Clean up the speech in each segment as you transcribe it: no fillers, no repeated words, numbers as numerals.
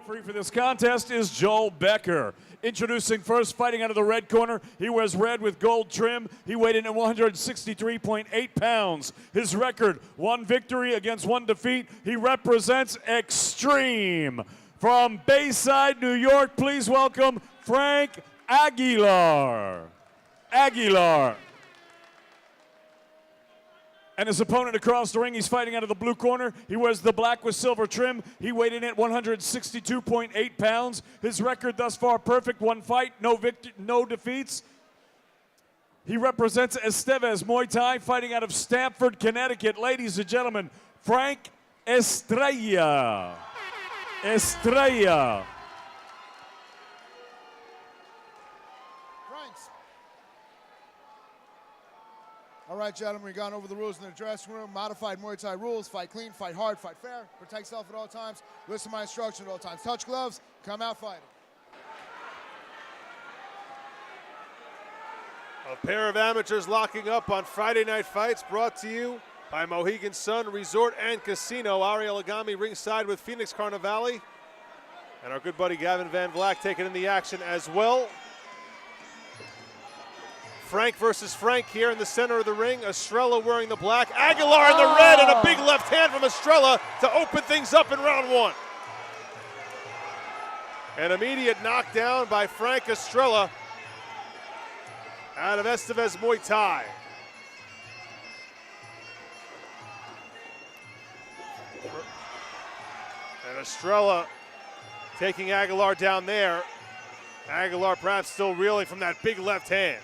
Referee for this contest is Joel Becker. Introducing first, fighting out of the red corner. He wears red with gold trim. He weighed in at 163.8 pounds. His record, 1 victory against 1 defeat. He represents Extreme. From Bayside, New York, please welcome Frank Aguilar. Aguilar. And his opponent across the ring, he's fighting out of the blue corner. He wears the black with silver trim. He weighed in at 162.8 pounds. His record thus far, perfect, 1 fight, no defeats. He represents Estevez Muay Thai, fighting out of Stamford, Connecticut. Ladies and gentlemen, Frank Estrella. Estrella. All right, gentlemen, we've gone over the rules in the dressing room. Modified Muay Thai rules: fight clean, fight hard, fight fair, protect self at all times, listen to my instructions at all times. Touch gloves, come out fighting. A pair of amateurs locking up on Friday Night Fights, brought to you by Mohegan Sun Resort and Casino. Ariel Agami ringside with Phoenix Carnivale. And our good buddy Gavin Van Vlack taking in the action as well. Frank versus Frank here in the center of the ring. Estrella wearing the black, Aguilar in the red, and a big left hand from Estrella to open things up in round 1. An immediate knockdown by Frank Estrella out of Estevez Muay Thai. And Estrella taking Aguilar down there. Aguilar perhaps still reeling from that big left hand.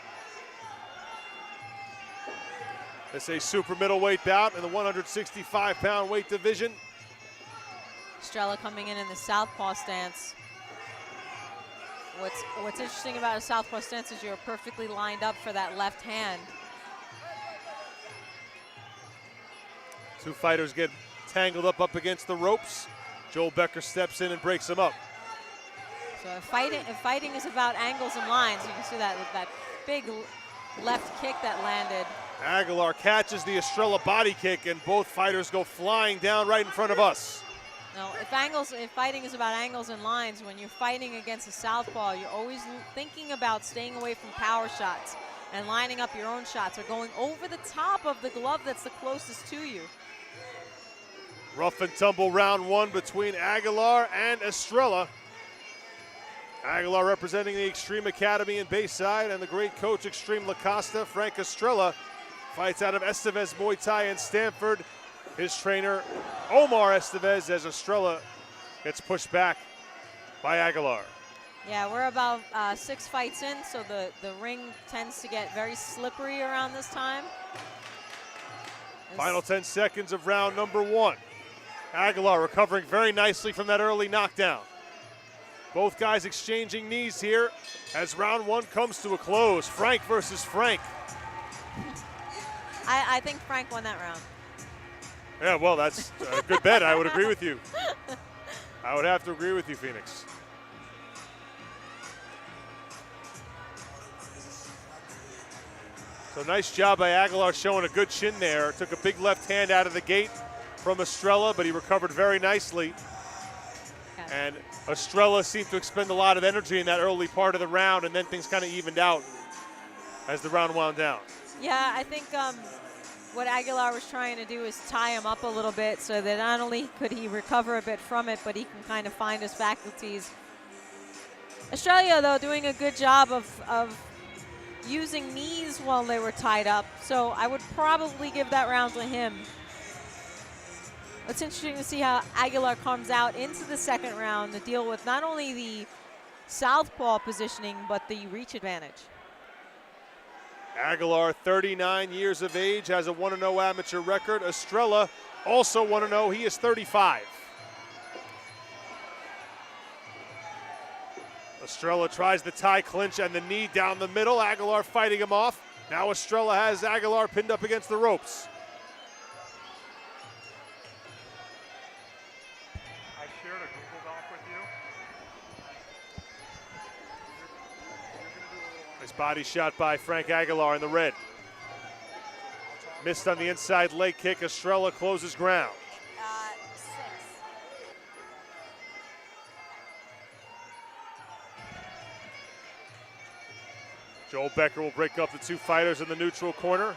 It's a super middleweight bout in the 165-pound weight division. Estrella coming in the southpaw stance. What's interesting about a southpaw stance is you're perfectly lined up for that left hand. Two fighters get tangled up against the ropes. Joel Becker steps in and breaks them up. So if fighting is about angles and lines, you can see that with that big left kick that landed. Aguilar catches the Estrella body kick, and both fighters go flying down right in front of us. No, if fighting is about angles and lines, when you're fighting against a southpaw, you're always thinking about staying away from power shots and lining up your own shots or going over the top of the glove that's the closest to you. Rough and tumble round 1 between Aguilar and Estrella. Aguilar representing the Extreme Academy in Bayside, and the great coach Extreme Lacosta. Frank Estrella fights out of Estevez Muay Thai in Stamford. His trainer, Omar Estevez, as Estrella gets pushed back by Aguilar. Yeah, we're about 6 fights in, so the ring tends to get very slippery around this time. Final 10 seconds of round number 1. Aguilar recovering very nicely from that early knockdown. Both guys exchanging knees here as round 1 comes to a close. Frank versus Frank. I think Frank won that round. Yeah, well, that's a good bet. I would agree with you. I would have to agree with you, Phoenix. So nice job by Aguilar showing a good chin there. Took a big left hand out of the gate from Estrella, but he recovered very nicely. And Estrella seemed to expend a lot of energy in that early part of the round, and then things kind of evened out as the round wound down. Yeah, I think what Aguilar was trying to do is tie him up a little bit so that not only could he recover a bit from it, but he can kind of find his faculties. Estrella, though, doing a good job of using knees while they were tied up, so I would probably give that round to him. It's interesting to see how Aguilar comes out into the second round to deal with not only the southpaw positioning, but the reach advantage. Aguilar, 39 years of age, has a 1-0 amateur record. Estrella, also 1-0. He is 35. Estrella tries the tie clinch and the knee down the middle. Aguilar fighting him off. Now Estrella has Aguilar pinned up against the ropes. I shared a Google Doc with you. Nice body shot by Frank Aguilar in the red. Missed on the inside leg kick. Estrella closes ground. Joel Becker will break up the two fighters in the neutral corner.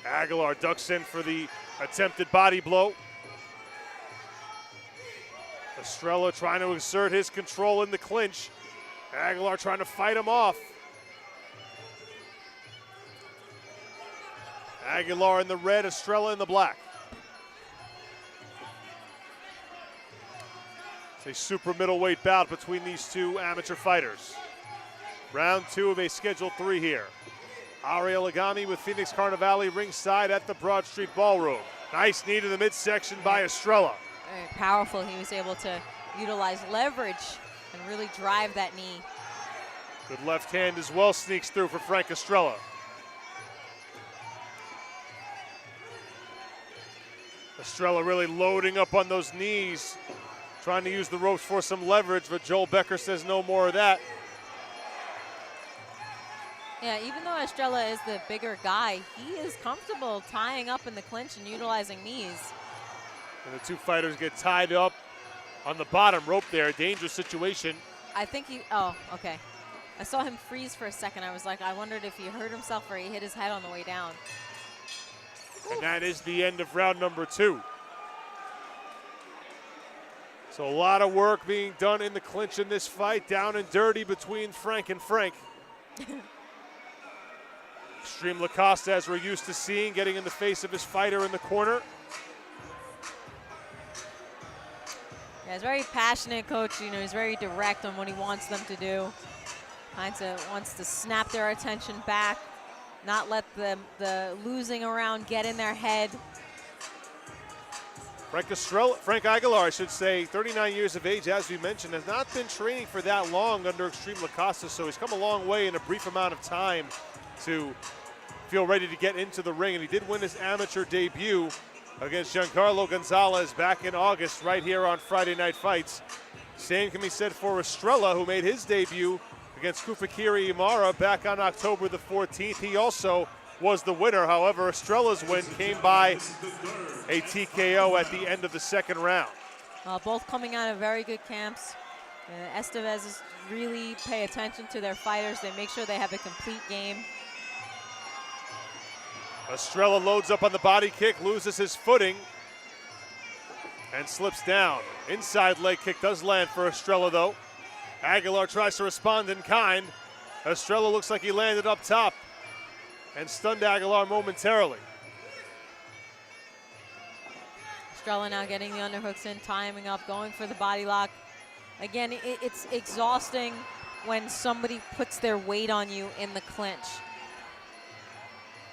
Aguilar ducks in for the attempted body blow. Estrella trying to exert his control in the clinch. Aguilar trying to fight him off. Aguilar in the red, Estrella in the black. It's a super middleweight bout between these two amateur fighters. Round 2 of a Schedule 3 here. Ariel Agami with Phoenix Carnivale ringside at the Broad Street Ballroom. Nice knee to the midsection by Estrella. Very powerful. He was able to utilize leverage and really drive that knee. Good left hand as well sneaks through for Frank Estrella. Estrella really loading up on those knees, trying to use the ropes for some leverage, but Joel Becker says no more of that. Yeah, even though Estrella is the bigger guy, he is comfortable tying up in the clinch and utilizing knees. And the two fighters get tied up on the bottom rope there, a dangerous situation. I think oh, okay. I saw him freeze for a second. I was like, I wondered if he hurt himself or he hit his head on the way down. And that is the end of round number 2. So a lot of work being done in the clinch in this fight, down and dirty between Frank and Frank. Extreme Lacoste, as we're used to seeing, getting in the face of his fighter in the corner. Yeah, he's very passionate, coach. You know, he's very direct on what he wants them to do. Wants to snap their attention back, not let the losing around get in their head. Frank Aguilar, I should say, 39 years of age, as we mentioned, has not been training for that long under Extreme Lacoste, so he's come a long way in a brief amount of time to feel ready to get into the ring. And he did win his amateur debut against Giancarlo Gonzalez back in August right here on Friday Night Fights. Same can be said for Estrella, who made his debut against Kufakiri Imara back on October the 14th. He also was the winner. However, Estrella's win came by a TKO at the end of the second round. Both coming out of very good camps. Estevez's really pay attention to their fighters. They make sure they have a complete game. Estrella loads up on the body kick, loses his footing, and slips down. Inside leg kick does land for Estrella, though. Aguilar tries to respond in kind. Estrella looks like he landed up top and stunned Aguilar momentarily. Estrella now getting the underhooks in, timing up, going for the body lock. Again, it's exhausting when somebody puts their weight on you in the clinch.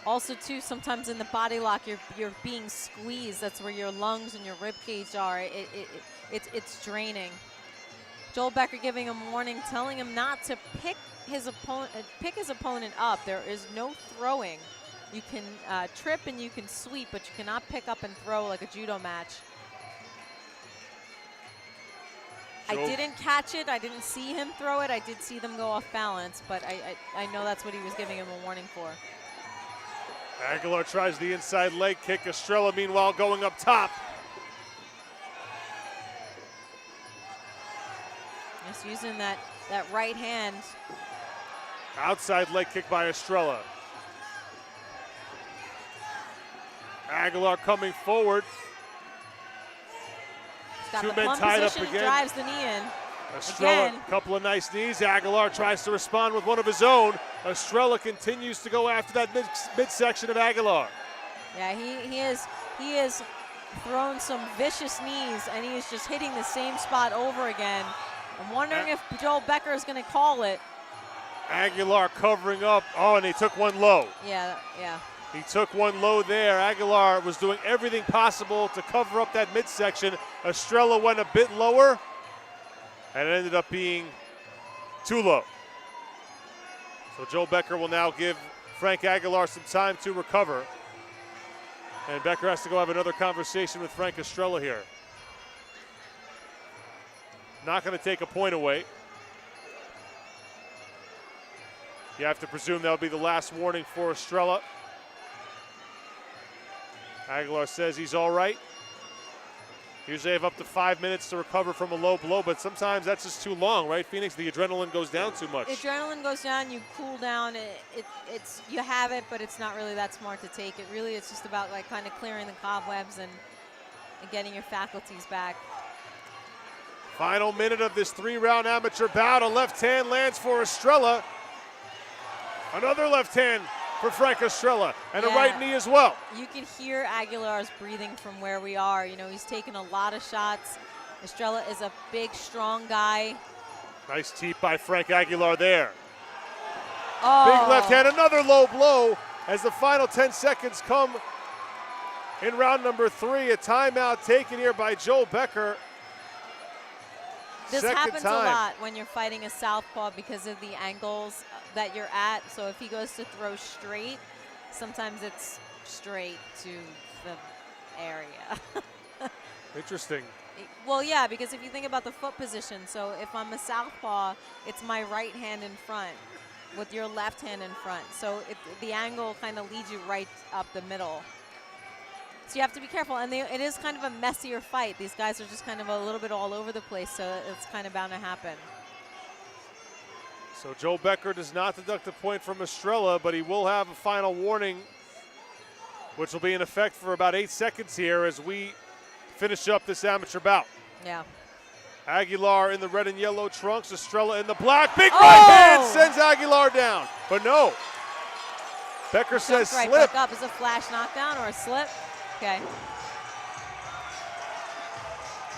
Also, too, sometimes in the body lock, you're being squeezed. That's where your lungs and your rib cage are. It's draining. Joel Becker giving him warning, telling him not to pick his opponent up. There is no throwing. You can trip and you can sweep, but you cannot pick up and throw like a judo match. I didn't catch it. I didn't see him throw it. I did see them go off balance, but I know that's what he was giving him a warning for. Aguilar tries the inside leg kick. Estrella, meanwhile, going up top. Just using that right hand. Outside leg kick by Estrella. Aguilar coming forward. Got Two the men plumb tied up position, again. drives the knee in. Estrella, Again. a couple of nice knees. Aguilar tries to respond with one of his own. Estrella continues to go after that midsection of Aguilar. Yeah, he is thrown some vicious knees, and he is just hitting the same spot over again. I'm wondering if Joel Becker is going to call it. Aguilar covering up. Oh, and he took one low. Yeah. He took one low there. Aguilar was doing everything possible to cover up that midsection. Estrella went a bit lower, and it ended up being too low. So Joel Becker will now give Frank Aguilar some time to recover. And Becker has to go have another conversation with Frank Estrella here. Not going to take a point away. You have to presume that'll be the last warning for Estrella. Aguilar says he's all right. Usually have up to 5 minutes to recover from a low blow, but sometimes that's just too long, right, Phoenix? The adrenaline goes down too much. Adrenaline goes down, you cool down. It's you have it, but it's not really that smart to take it. Really, it's just about like kind of clearing the cobwebs and getting your faculties back. Final minute of this 3-round amateur bout. A left hand lands for Estrella. Another left hand for Frank Estrella, and a right knee as well. You can hear Aguilar's breathing from where we are. You know, he's taken a lot of shots. Estrella is a big, strong guy. Nice teep by Frank Aguilar there. Oh. Big left hand, another low blow as the final 10 seconds come in round number 3. A timeout taken here by Joel Becker. This Second happens time. a lot when you're fighting a southpaw because of the angles that you're at. So if he goes to throw straight, sometimes it's straight to the area. Interesting. Well, yeah, because if you think about the foot position, so if I'm a southpaw, it's my right hand in front with your left hand in front. So the angle kind of leads you right up the middle. So you have to be careful, and it is kind of a messier fight. These guys are just kind of a little bit all over the place, so it's kind of bound to happen. So Joel Becker does not deduct a point from Estrella, but he will have a final warning, which will be in effect for about 8 seconds here as we finish up this amateur bout. Yeah. Aguilar in the red and yellow trunks, Estrella in the black. Big right hand sends Aguilar down, but no. Becker says right slip. back up. Is a flash knockdown or a slip? Okay.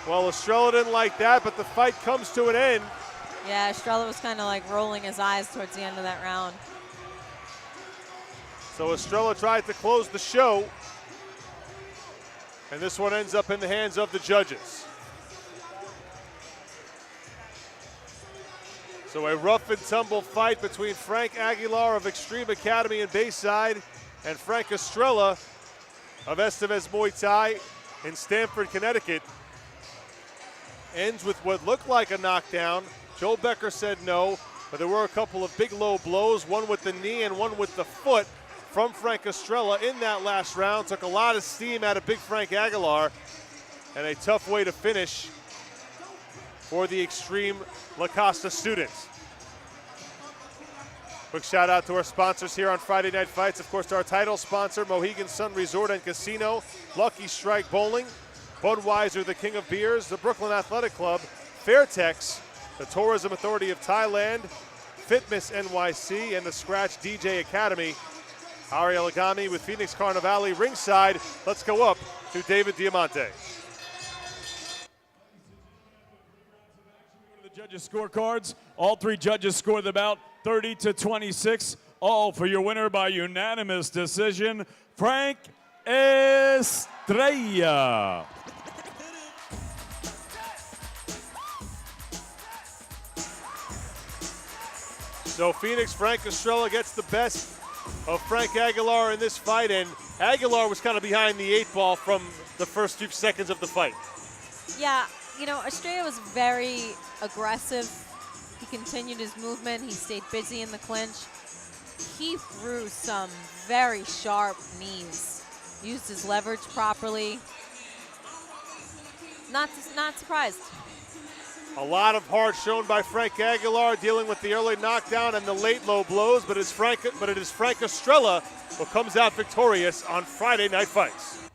Well, Estrella didn't like that, but the fight comes to an end. Yeah, Estrella was kind of like rolling his eyes towards the end of that round. So Estrella tried to close the show, and this one ends up in the hands of the judges. So a rough and tumble fight between Frank Aguilar of Extreme Academy in Bayside and Frank Estrella of Estevez Muay Thai in Stamford, Connecticut. Ends with what looked like a knockdown. Joel Becker said no, but there were a couple of big low blows, one with the knee and one with the foot from Frank Estrella in that last round. Took a lot of steam out of big Frank Aguilar, and a tough way to finish for the Extreme La Costa students. Quick shout out to our sponsors here on Friday Night Fights. Of course, to our title sponsor, Mohegan Sun Resort and Casino, Lucky Strike Bowling, Budweiser, the King of Beers, the Brooklyn Athletic Club, Fairtex, the Tourism Authority of Thailand, Fitness NYC, and the Scratch DJ Academy. Ari Alagami with Phoenix Carnivale ringside. Let's go up to David Diamante. The judges' scorecards. All 3 judges scored the bout 30-26. All for your winner by unanimous decision, Frank Estrella. So Phoenix, Frank Estrella gets the best of Frank Aguilar in this fight, and Aguilar was kind of behind the 8 ball from the first few seconds of the fight. Yeah, you know, Estrella was very aggressive. He continued his movement. He stayed busy in the clinch. He threw some very sharp knees, used his leverage properly. Not surprised. A lot of heart shown by Frank Aguilar, dealing with the early knockdown and the late low blows, but it is Frank Estrella who comes out victorious on Friday Night Fights.